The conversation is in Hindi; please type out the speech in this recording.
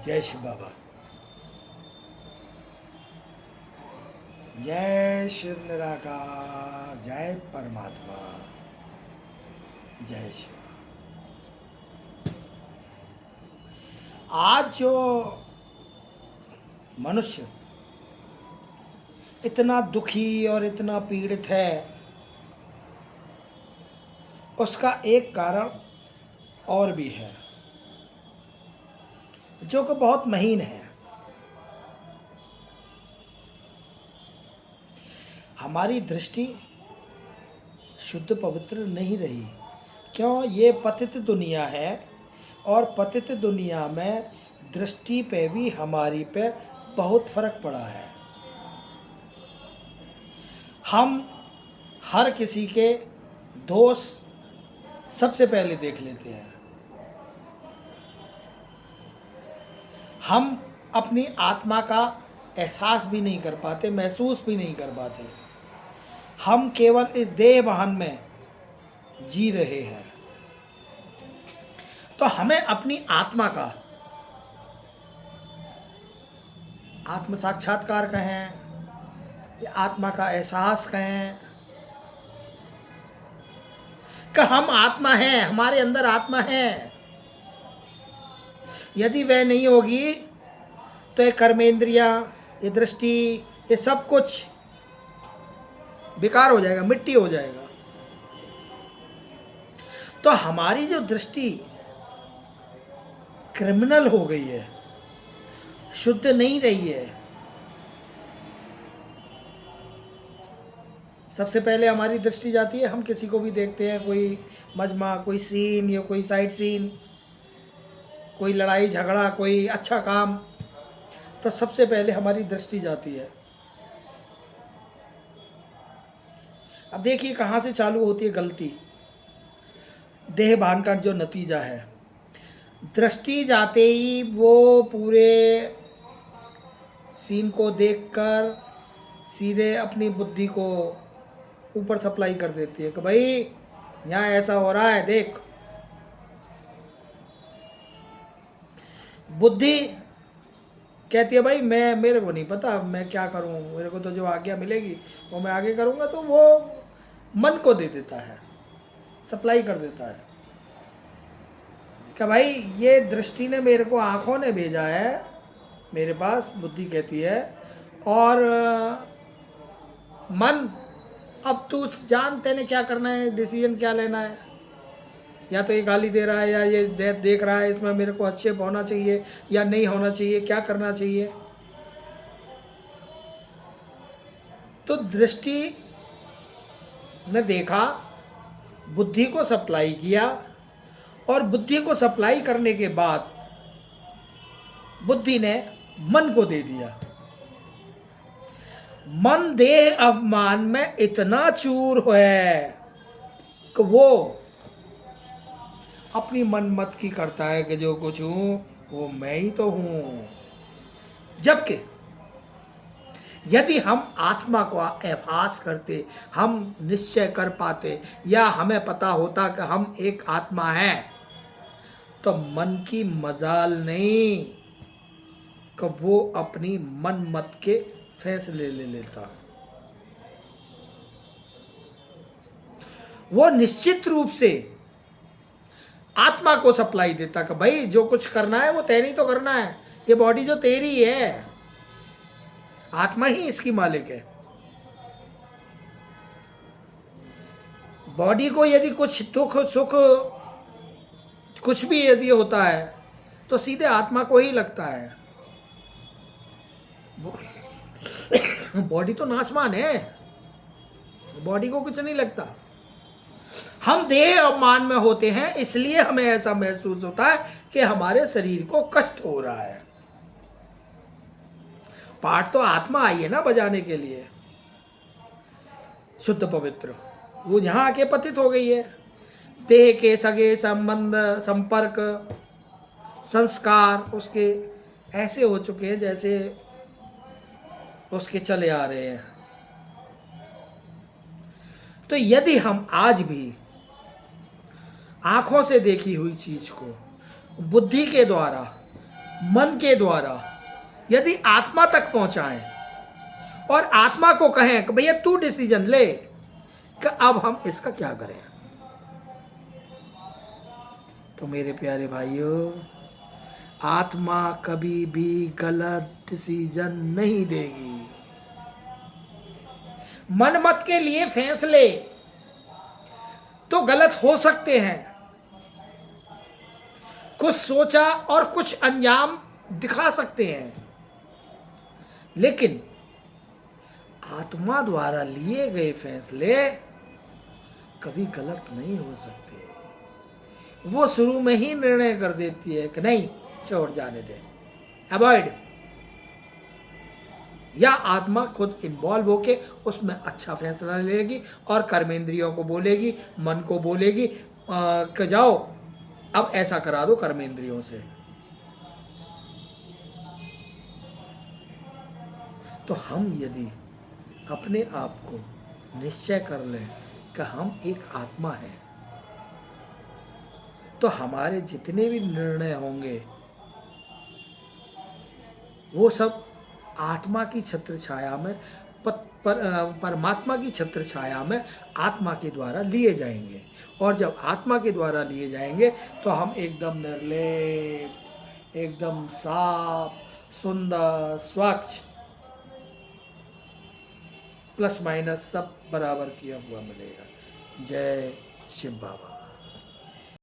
जय शिव बाबा। जय शिव निराकार, जय परमात्मा, जय शिव। आज जो मनुष्य इतना दुखी और इतना पीड़ित है, उसका एक कारण और भी है जो कि बहुत महीन है। हमारी दृष्टि शुद्ध पवित्र नहीं रही। क्यों? ये पतित दुनिया है और पतित दुनिया में दृष्टि पे भी हमारी पे बहुत फर्क पड़ा है। हम हर किसी के दोष सबसे पहले देख लेते हैं। हम अपनी आत्मा का एहसास भी नहीं कर पाते, महसूस भी नहीं कर पाते। हम केवल इस देह वाहन में जी रहे हैं। तो हमें अपनी आत्मा का आत्म साक्षात्कार कहें या आत्मा का एहसास कहें कि हम आत्मा हैं, हमारे अंदर आत्मा है। यदि वह नहीं होगी तो ये कर्मेंद्रियां, ये दृष्टि, ये सब कुछ बेकार हो जाएगा, मिट्टी हो जाएगा। तो हमारी जो दृष्टि क्रिमिनल हो गई है, शुद्ध नहीं रही है। सबसे पहले हमारी दृष्टि जाती है, हम किसी को भी देखते हैं, कोई मजमा, कोई सीन या कोई साइड सीन, कोई लड़ाई झगड़ा, कोई अच्छा काम, तो सबसे पहले हमारी दृष्टि जाती है। अब देखिए कहाँ से चालू होती है गलती। देह भान का जो नतीजा है, दृष्टि जाते ही वो पूरे सीन को देखकर सीधे अपनी बुद्धि को ऊपर सप्लाई कर देती है कि भाई यहाँ ऐसा हो रहा है, देख। बुद्धि कहती है भाई मेरे को नहीं पता, मैं क्या करूँ, मेरे को तो जो आज्ञा मिलेगी वो मैं आगे करूँगा। तो वो मन को दे देता है, सप्लाई कर देता है कि भाई ये दृष्टि ने मेरे को, आँखों ने भेजा है मेरे पास, बुद्धि कहती है। और मन, अब तू जान, तेने क्या करना है, डिसीजन क्या लेना है। या तो ये गाली दे रहा है, या ये देख रहा है इसमें मेरे को अच्छे होना चाहिए या नहीं होना चाहिए, क्या करना चाहिए। तो दृष्टि ने देखा, बुद्धि को सप्लाई किया, और बुद्धि को सप्लाई करने के बाद बुद्धि ने मन को दे दिया। मन देह अभिमान में इतना चूर है कि वो अपनी मन मत की करता है कि जो कुछ हूं वो मैं ही तो हूं। जबकि यदि हम आत्मा को एहसास करते, हम निश्चय कर पाते, या हमें पता होता कि हम एक आत्मा हैं, तो मन की मजाल नहीं कि वो अपनी मन मत के फैसले ले लेता। वो निश्चित रूप से आत्मा को सप्लाई देता कि भाई जो कुछ करना है वो तेरे ही तो करना है, ये बॉडी जो तेरी है, आत्मा ही इसकी मालिक है। बॉडी को यदि कुछ दुख सुख कुछ भी यदि होता है तो सीधे आत्मा को ही लगता है। बॉडी तो नाशवान है, बॉडी को कुछ नहीं लगता। हम देह अभिमान में होते हैं, इसलिए हमें ऐसा महसूस होता है कि हमारे शरीर को कष्ट हो रहा है। पाठ तो आत्मा आई है ना बजाने के लिए, शुद्ध पवित्र, वो यहां आके पतित हो गई है। देह के सगे संबंध, संपर्क, संस्कार उसके ऐसे हो चुके हैं जैसे उसके चले आ रहे हैं। तो यदि हम आज भी आंखों से देखी हुई चीज को बुद्धि के द्वारा मन के द्वारा यदि आत्मा तक पहुंचाएं और आत्मा को कहें कि भैया तू डिसीजन ले कि अब हम इसका क्या करें, तो मेरे प्यारे भाइयों, आत्मा कभी भी गलत डिसीजन नहीं देगी। मनमत के लिए फैसले तो गलत हो सकते हैं, कुछ सोचा और कुछ अंजाम दिखा सकते हैं, लेकिन आत्मा द्वारा लिए गए फैसले कभी गलत नहीं हो सकते। वो शुरू में ही निर्णय कर देती है कि नहीं, छोड़ जाने दे, अवॉइड, या आत्मा खुद इन्वॉल्व होके उसमें अच्छा फैसला लेगी और कर्मेंद्रियों को बोलेगी, मन को बोलेगी कि जाओ अब ऐसा करा दो कर्मेंद्रियों से। तो हम यदि अपने आप को निश्चय कर लें कि हम एक आत्मा हैं, तो हमारे जितने भी निर्णय होंगे वो सब आत्मा की छत्र छाया में परमात्मा की छत्र छाया में आत्मा के द्वारा लिए जाएंगे। और जब आत्मा के द्वारा लिए जाएंगे तो हम एकदम निर्लेप, एकदम साफ, सुंदर, स्वच्छ, प्लस माइनस सब बराबर किया हुआ मिलेगा। जय शिव बाबा।